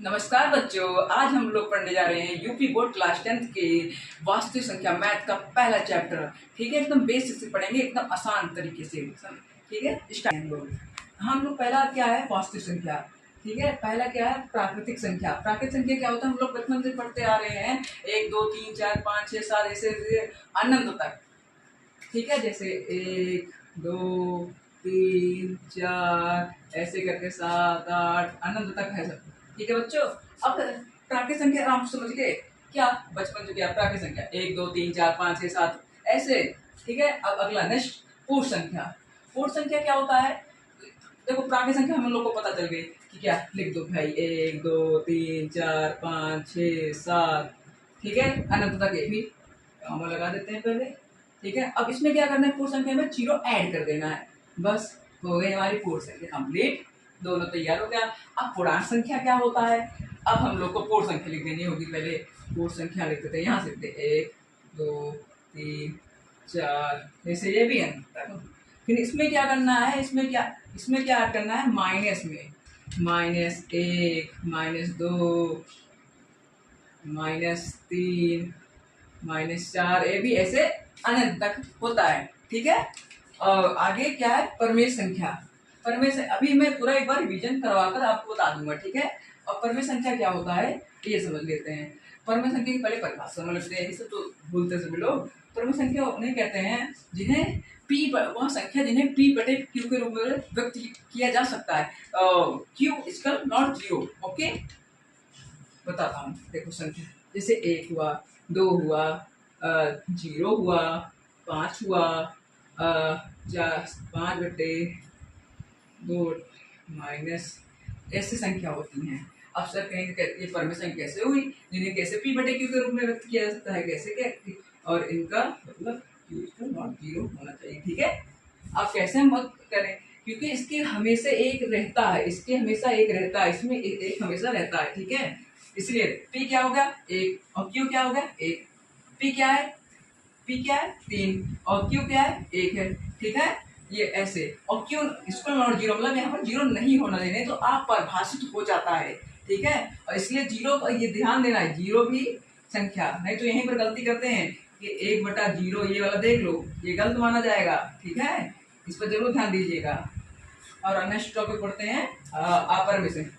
नमस्कार बच्चों, आज हम लोग पढ़ने जा रहे हैं यूपी बोर्ड क्लास 10th के वास्तविक संख्या मैथ का पहला चैप्टर। ठीक है, एकदम बेसिक से पढ़ेंगे, एकदम आसान तरीके से। ठीक है, स्टार्ट। हम लोग पहला क्या है, वास्तविक संख्या। ठीक है, पहला क्या है, प्राकृतिक संख्या। प्राकृतिक संख्या क्या होता है, हम लोग बचपन से पढ़ते आ रहे हैं। 1 2 3 4 5 6 7 ऐसे अनंत तक। ठीक है, जैसे 1 2 3 4 ऐसे करके 7 8 अनंत तक है सब। ठीक है बच्चों, अब प्राकृतिक संख्या आप समझ गए क्या, बचपन से क्या प्राकृतिक संख्या 1 2 3 4 5 6 7 ऐसे। ठीक है, अब अगला नेक्स्ट पूर्ण संख्या। पूर्ण संख्या क्या होता है, देखो प्राकृतिक संख्या हम लोग को पता चल गई कि क्या, लिख दो भाई 1 2 3 4 5 6 7। ठीक है, अनंत तक ये भी कॉमा लगा देते हैं पहले। ठीक है, अब इसमें क्या करना है, पूर्ण संख्या में 0 ऐड कर देना है, बस हो गई हमारी पूर्ण संख्या कंप्लीट। दोनों तैयार हो गया। अब पूर्णांक संख्या क्या होता है, अब हम लोग को पूर्ण संख्या लिख देनी होगी। पहले पूर्ण संख्या लिखते थे, यहाँ से लिखते 1 2 3 4 जैसे ये भी है। फिर इसमें क्या करना है, इसमें क्या करना है, माइनस में -1 -2 -3 -4 ये भी ऐसे अनंत तक होता है। ठीक है, और आगे क्या है, परमेय संख्या। परमेय से अभी मैं पूरा एक बार रिवीजन करवाकर आपको बता दूंगा। ठीक है, और परमेय संख्या क्या होता है ये समझ लेते हैं। परमेय संख्या की पहले परिभाषा समझ लेते हैं, इसे तो भूलते सभी लोग। परमेय संख्या उन्हें कहते हैं जिन्हें पी, वह संख्या जिन्हें पी बटे क्यू के रूप में व्यक्त किया जा सकता है। Q equal not zero. Okay, बताता हूँ। देखो संख्या जैसे 1 हुआ, 2 हुआ, 0 हुआ, 5 हुआ, 5 बटे 2 माइनस ऐसी संख्या होती हैं। अब सर कहेंगे ये परमेय संख्या कैसे हुई, जिन्हें कैसे पी बटे क्यू के रूप में व्यक्त किया जा सकता है, कैसे क्या, और इनका मतलब क्यू इक्वल नॉट जीरो होना चाहिए। ठीक है, अब कैसे मत करें, क्योंकि इसके हमेशा एक रहता है, इसके हमेशा एक रहता है, इसमें एक हमेशा रहता है। ठीक है, इसलिए पी क्या हो गया 1 और क्यू क्या हो गया 1। पी क्या है, 3 और क्यू क्या है 1 है। ठीक है, ये ऐसे, और क्यों इसको नॉट जीरो मतलब यहाँ पर जीरो नहीं होना देने, तो आप परिभाषित हो जाता है। ठीक है, और इसलिए जीरो पर ये ध्यान देना है, जीरो भी संख्या, नहीं तो यहीं पर गलती करते हैं कि 1/0 ये वाला देख लो, ये गलत माना जाएगा। ठीक है, इस पर जरूर ध्यान दीजिएगा। और नेक्स्ट टॉपिक पढ़ते हैं अपरमेय संख्या।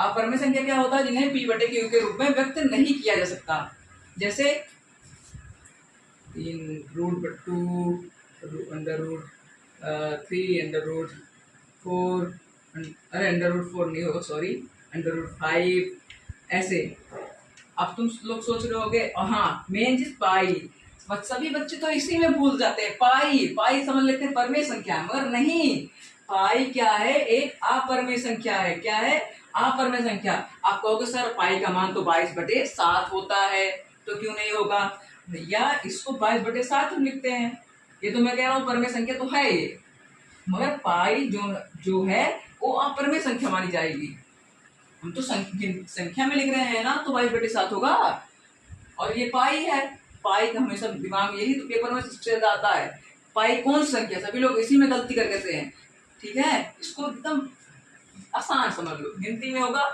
अपरमेय संख्या क्या होता है, जिन्हें पी बटे क्यू के रूप में व्यक्त नहीं किया जा सकता। जैसे 3√2 √3 √4 अरे √4 नहीं होगा, सॉरी, √5 ऐसे। अब तुम लोग सोच रहे होगे, हाँ मेन चीज पाई, सभी बच्चे तो इसी में भूल जाते हैं। पाई समझ लेते हैं परमेय संख्या, मगर नहीं, पाई क्या है, एक अपरमेय संख्या है। क्या है, अपरमेय संख्या। आप कहोगे सर पाई का मान तो 22/7 होता है, तो क्यों नहीं होगा भैया, इसको 22/7 हम लिखते हैं। ये तो मैं कह रहा हूँ परमेय संख्या तो है ये, मगर पाई जो है वो अपरमेय संख्या मानी जाएगी। हम तो संख्या में लिख रहे हैं ना, तो 22/7 होगा। और ये पाई है, पाई का हमेशा दिमाग में यही तो पेपर में स्ट्रेस आता है, पाई कौन सी संख्या, सभी लोग इसी में गलती कर देते हैं। ठीक है, इसको एकदम आसान समझ लो, गिनती में होगा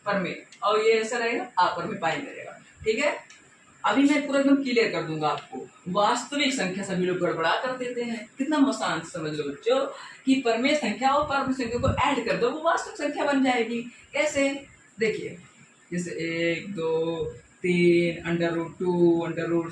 परमेय और ये ऐसा रहेगा अपरमेय पाई में रहेगा। ठीक है, अभी मैं पूरा एकदम क्लियर कर दूंगा आपको। वास्तविक संख्या सभी लोग गड़बड़ा कर देते हैं, कितना आसान समझ लो बच्चों कि परमेय संख्या और परमेय संख्या को ऐड कर दो, वो वास्तविक संख्या बन जाएगी। कैसे, देखिए जैसे 1 2 3 √2 √4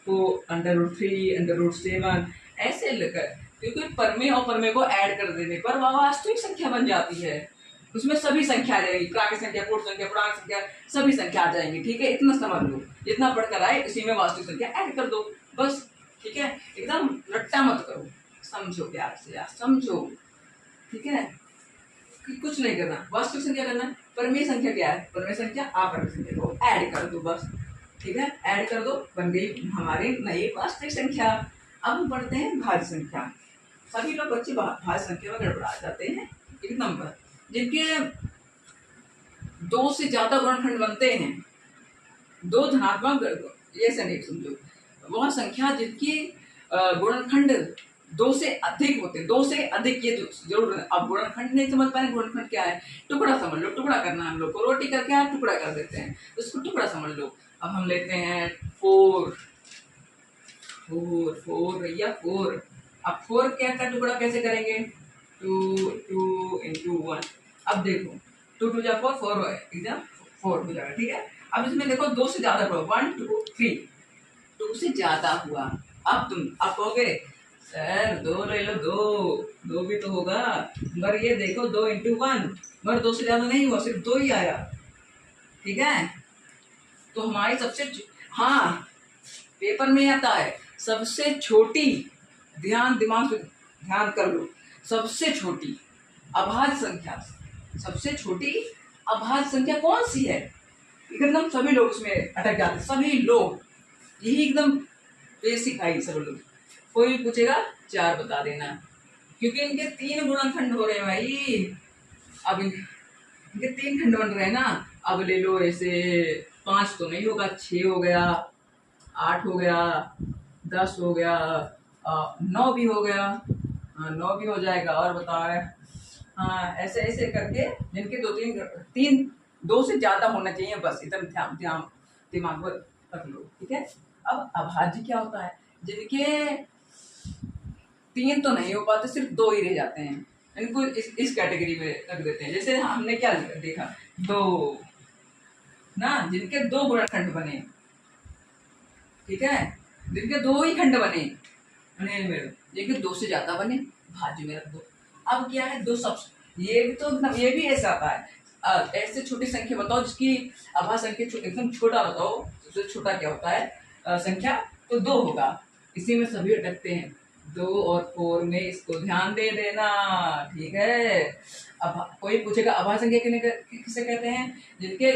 √3 √7 ऐसे लेकर, क्योंकि परमेय और परमेय को ऐड कर देने पर वह वास्तविक संख्या बन जाती है। उसमें सभी संख्या आ जाएगी, प्राकृतिक संख्या, पूर्ण संख्या, पूर्णांक संख्या, सभी संख्या आ जाएंगी। ठीक है, इतना समझ लो, जितना पढ़कर आए इसी में वास्तविक संख्या ऐड कर दो बस। ठीक है, एकदम रट्टा मत करो, समझो प्यार से यार, समझो। ठीक है, कि कुछ नहीं करना, वास्तविक संख्या करना है। परमेय संख्या क्या है, परमेय संख्या अपरमेय संख्या को ऐड कर दो बस। ठीक है, ऐड कर दो, बन गई हमारी नई वास्तविक संख्या। अब हम पढ़ते हैं भाज्य संख्या। सभी लोग बच्चे भाज्य संख्या में गड़बड़ा जाते हैं। एक नंबर जिनके 2 से ज्यादा गुणनखंड बनते हैं, 2 धनात्मक, ऐसे नहीं समझो, वह संख्या जिनकी गुणनखंड दो से अधिक होते हैं, दो से अधिक ये जरूर। अब गुणनखंड नहीं समझ पाए, गुणनखंड क्या है, टुकड़ा समझ लो, टुकड़ा करना हम लोग को, रोटी करके आप टुकड़ा कर देते हैं, उसको टुकड़ा समझ लो। अब हम लेते हैं 4, 4 4 भैया 4। अब 4 क्या का टुकड़ा कैसे करेंगे, 2 2 into 1। अब देखो 2 2 जा 4, 4 एग्जाम 4 हो जाएगा, ठीक है। अब इसमें देखो 2 से ज्यादा करो, 1 2 3, 2 से ज्यादा हुआ। अब तुम आप कहोगे सर 2 ले लो, 2 भी तो होगा, मगर ये देखो 2 into 1, मगर 2 से ज्यादा नहीं हुआ, सिर्फ 2 ही आया, ठीक है। तो हमारी सबसे हाँ पेपर में आता है सबसे छोटी, दिमाग से ध्यान कर लो, सबसे छोटी अभाज्य संख्या, सबसे छोटी अभाज्य संख्या कौन सी है, एकदम सभी लोग उसमें अटक जाते हैं, सभी लोग, यही एकदम बेसिक आई सब लोग। कोई भी पूछेगा 4 बता देना, क्योंकि इनके 3 गुणनखंड हो रहे हैं भाई। अब इनके 3 खंड बन रहे हैं ना। अब ले लो ऐसे 5 तो नहीं होगा, 6 हो गया, 8 हो गया, 10 हो गया, 9 भी हो गया, 9 भी हो जाएगा, और बताओ। हाँ ऐसे ऐसे करके जिनके 2 से ज्यादा होना चाहिए, बस इतना दिमाग पर रख लो, ठीक है। अब अभाज्य क्या होता है, जिनके 3 तो नहीं हो पाते, सिर्फ 2 ही रह जाते हैं, इनको इस कैटेगरी में रख देते हैं। जैसे हमने क्या देखा, 2 ना, जिनके 2 गुणनखंड बने, ठीक है, जिनके 2 ही खंड बने, जिनके 2 से ज्यादा बने, भाज्य में रख दो। अब क्या है, 2 सब, ये भी तो ये भी ऐसा आता है। ऐसे छोटी संख्या बताओ जिसकी अभाज्य संख्या एकदम छोटा बताओ, सबसे छोटा क्या होता है संख्या, तो 2 होगा, इसी में सभी अटकते हैं। 2 और 4 में इसको ध्यान दे देना, ठीक है। अब कोई पूछेगा अभाज्य संख्या किसे कहते हैं, जिनके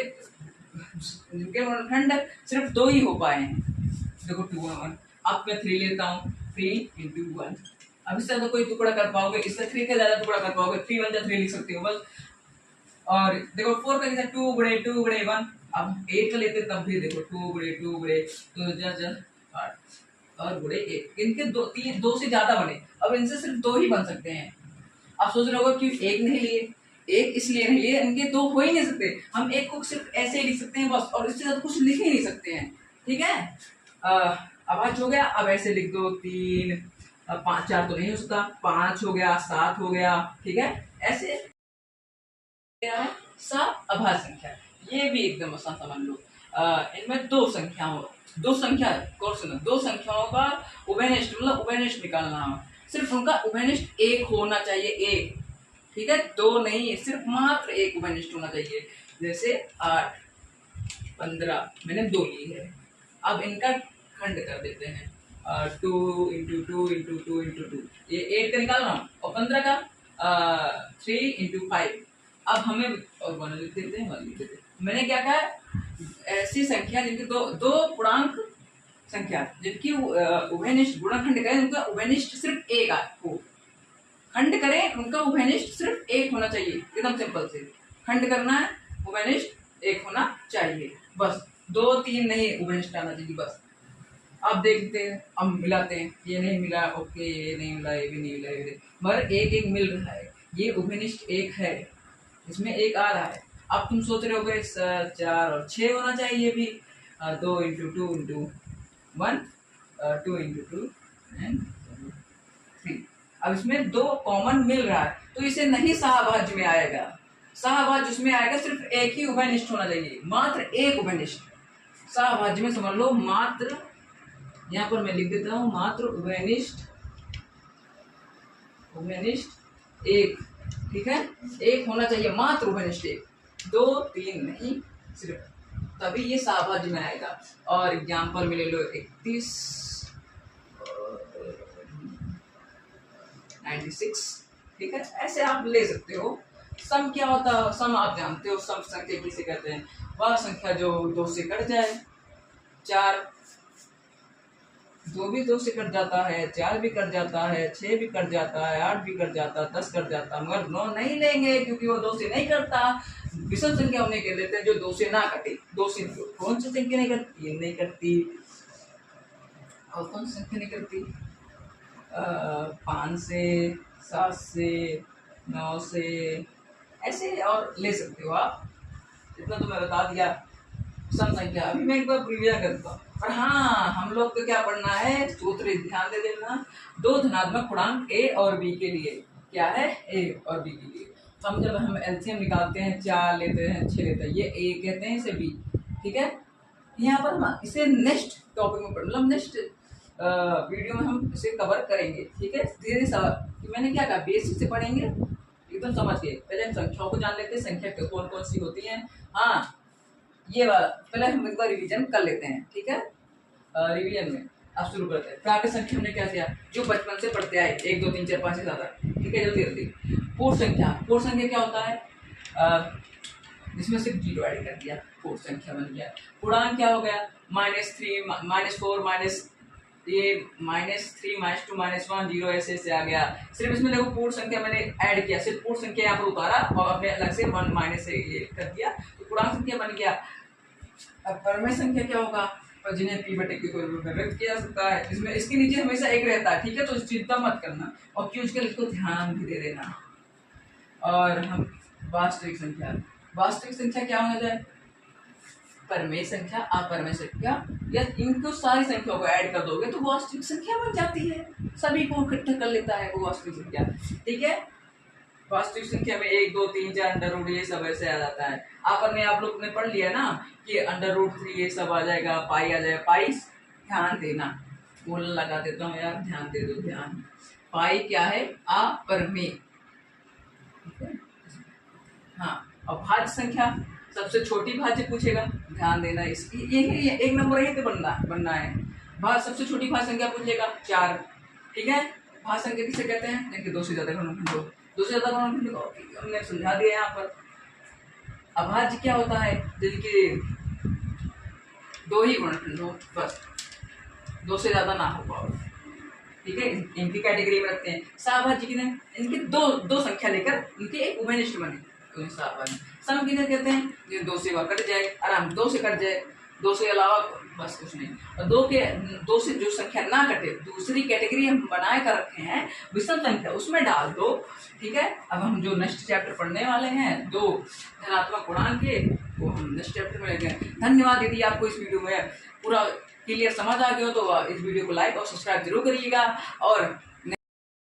खंड सिर्फ 2 ही हो पाए हैं। देखो 2 और 1, अब मैं 3 लेता हूँ, 3 into 1। अब इससे तो कोई टुकड़ा कर पाओगे, इससे 3 का ज्यादा टुकड़ा कर पाओगे, 3 1 जा 3 लिख सकते हो बस। और देखो 4 का कैसे, 2 गुणे 2 गुणे 1। अब 8 का लेते तब भी देखो 2 गुणे 2 गुणे तो जा 8 और गुणे 1, इनके 2 से ज्यादा बने, अब इनसे सिर्फ 2 ही बन सकते हैं। आप सोच रहे होगा क्यों 1 नहीं लिए, 1 इसलिए नहीं लिए, इनके 2 हो ही नहीं सकते, हम 1 को सिर्फ ऐसे ही लिख सकते हैं बस, और इससे ज्यादा कुछ लिख ही नहीं सकते हैं, ठीक है। अभाज्य हो गया, अब ऐसे लिख दो 3 5 4 तो नहीं हो सकता, 5 हो गया, 7 हो गया, ठीक है। ऐसे क्या है, 7 अभाज्य संख्या, ये भी एकदम आसान समझ लो। इनमें 2 संख्याओं, 2 संख्या क्वेश्चन, 2 संख्याओं का उभयनिष्ठ, मतलब उभयनिष्ठ निकालना है, सिर्फ उनका उभयनिष्ठ 1 होना चाहिए, 1, ठीक है, 2 नहीं, सिर्फ मात्र 1 उभयनिष्ठ होना चाहिए। जैसे 8 15 मैंने 2 ली है, अब इनका खंड कर देते हैं, 2 into 2 into 2 into 2, ये 8 का निकाल रहा हूँ, और 15 का 3 into 5। अब हमें और 1 लिख देते हैं, 1 लिख देते हैं। मैंने क्या कहा, ऐसी संख्या जिनकी दो पूर्णांक संख्या, जिनकी उभयनिष्ठ गुणनखंड करें, उनका उभयनिष्ठ सिर्फ 1 हो, खंड करें उनका उभयनिष्ठ सिर्फ 1 होना चाहिए, एकदम सिंपल से खंड करना है, उभयनिष्ठ 1 होना चाहिए बस, 2 3 नहीं उभयनिष्ठ आना चाहिए बस। अब देखते हैं, अब मिलाते हैं, ये नहीं मिला, ओके, ये नहीं मिला, ये भी नहीं मिला, ये भी, मगर 1 1 मिल रहा है, ये उभयनिष्ठ 1 है, इसमें 1 आ रहा है। अब तुम सोच रहे होगे 4 और 6 होना चाहिए, ये भी 2 into 2 into 1, 2 into 2 and 3। अब इसमें 2 कॉमन मिल रहा है, तो इसे नहीं सहभाज्य में आएगा, सहभाज्य उसमें आएगा सिर्फ 1 ही उभयनिष्ठ होना चाहिए, मात्र 1 उभयनिष्ठ। सहभाज्य में समझ लो मात्र, यहाँ पर मैं लिख देता हूँ, मात्र उभयनिष्ठ 1, ठीक है, 1 होना चाहिए, मात्र उभयनिष्ठ 1, 2 3 नहीं, सिर्फ, तभी ये सहभाज्य में आएगा। और एग्जाम्पल में ले लो 31 96, ठीक है, ऐसे आप ले सकते हो। सम क्या होता है, सम आप जानते हो, सम संख्या किसे कहते हैं, वह संख्या जो 2 से कट जाए, 4 2 भी 2 से कट जाता है, 4 भी कट जाता है, 6 भी कट जाता है, 8 भी कट जाता है, 10 कट जाता है, मगर 9 नहीं लेंगे क्योंकि वो 2 से नहीं कटता। विषम संख्या उन्हें कह देते हैं जो 2 से ना कटे। 2 से कौन सी संख्या नहीं कटती, 3 नहीं कटती, और कौन सी संख्या नहीं कटती, 5 से, 7 से, 9 से, ऐसे और ले सकते हो आप। इतना तो मैं बता दिया सम संख्या। अभी मैं एक बार रिवीजन करता हूँ। पर हाँ, हम लोग को क्या पढ़ना है, सूत्र ध्यान दे देना। दो धनात्मक पूर्णांक ए और बी के लिए क्या है, ए और बी के लिए हम जब हम एलसीएम निकालते हैं 4 लेते हैं 6 लेते हैं, ये ए कहते हैं, इसे बी। ठीक है, यहाँ पर हम इसे नेक्स्ट टॉपिक में मतलब नेक्स्ट वीडियो में हम इसे कवर करेंगे। ठीक है, धीरे धीरे मैंने क्या कहा, बेसिक से पढ़ेंगे एकदम समझ के। पहले हम संख्याओं को जान लेते हैं, संख्या कौन कौन सी होती है। हाँ, ये वाला पहले हम एक बार रिवीजन कर लेते हैं। ठीक है, रिवीजन में अब शुरू करते हैं। प्राकृत संख्या हमने क्या किया, जो बचपन से पढ़ते आए 1 2 3 4 5 से ज्यादा। ठीक है, जल्दी जल्दी। पूर्ण संख्या, पूर्ण संख्या क्या होता है, जिसमें से जीरो ऐड कर दिया, पूर्ण संख्या बन गया। पूर्णांक क्या हो गया, -3 -4 माइनस ये -3 -2 -1 0 ऐसे आ गया। सिर्फ इसमें देखो पूर्ण संख्या मैंने ऐड किया, सिर्फ पूर्ण संख्या यहाँ पर उतारा और अपने अलग से 1 माइनस से ये कर दिया, तो पूर्णांक संख्या बन गया। अब परमेय संख्या क्या होगा, और जिन्हें p बटे q के रूप में व्यक्त किया जा सकता है। इसमें इसके नीचे हमेशा एक रहता है। ठीक है, तो चिंता मत करना और क्यों के इसको ध्यान भी दे देना। और हम वास्तविक संख्या, वास्तविक संख्या क्या होना जाए, परमेय संख्या, अपरमेय संख्या, या इनको सारी संख्याओं को ऐड कर दोगे तो वास्तविक संख्या बन जाती है। सभी को इकट्ठा कर लेता है वो वास्तविक संख्या। ठीक है, वास्तविक संख्या में 1 2 3 4 अंडर रूट ये सब ऐसे आ जाता है। आप लोग ने पढ़ लिया ना कि √3 ये सब आ जाएगा, पाई आ जाएगा। पाई ध्यान देना, बोल लगा देता हूँ यार, ध्यान दे दो ध्यान। पाई क्या है, अपरमेय। हाँ, और भाज्य संख्या सबसे छोटी भाज्य पूछेगा, ध्यान देना। इसकी ये एक नंबर यही तो बनना है। भाज्य सबसे छोटी भाज्य संख्या पूछेगा 4। ठीक है, भाज्य संख्या किसे कहते हैं, देखिए 2 से ज्यादा गुणनखंडों, 2 से ज्यादा गुणनखंडों को हमने समझा दिया यहाँ पर। अभाज्य क्या होता है, जिनके 2 ही गुणनखंड हो बस, 2 से ज्यादा ना हो पाओ। ठीक है, इनकी कैटेगरी में रखते हैं। सहभाज्य किन्हें, इनकी दो संख्या लेकर इनके एक उभयनिष्ठ बने तो सहभाज्य। सम किन्हें कहते हैं, जो 2 से कट जाए, आराम 2 से कट जाए, 2 से अलावा बस कुछ नहीं। और 2 से जो संख्या ना कटे, दूसरी कैटेगरी हम बनाए कर रखे हैं विषम संख्या, उसमें डाल दो। ठीक है, अब हम जो नेक्स्ट चैप्टर पढ़ने वाले हैं 2 धनात्मक पूर्णांक के, वो हम नेक्स्ट चैप्टर में लेते हैं। धन्यवाद। यदि आपको इस वीडियो में पूरा क्लियर समझ आ गया हो तो इस वीडियो को लाइक और सब्सक्राइब जरूर करिएगा। और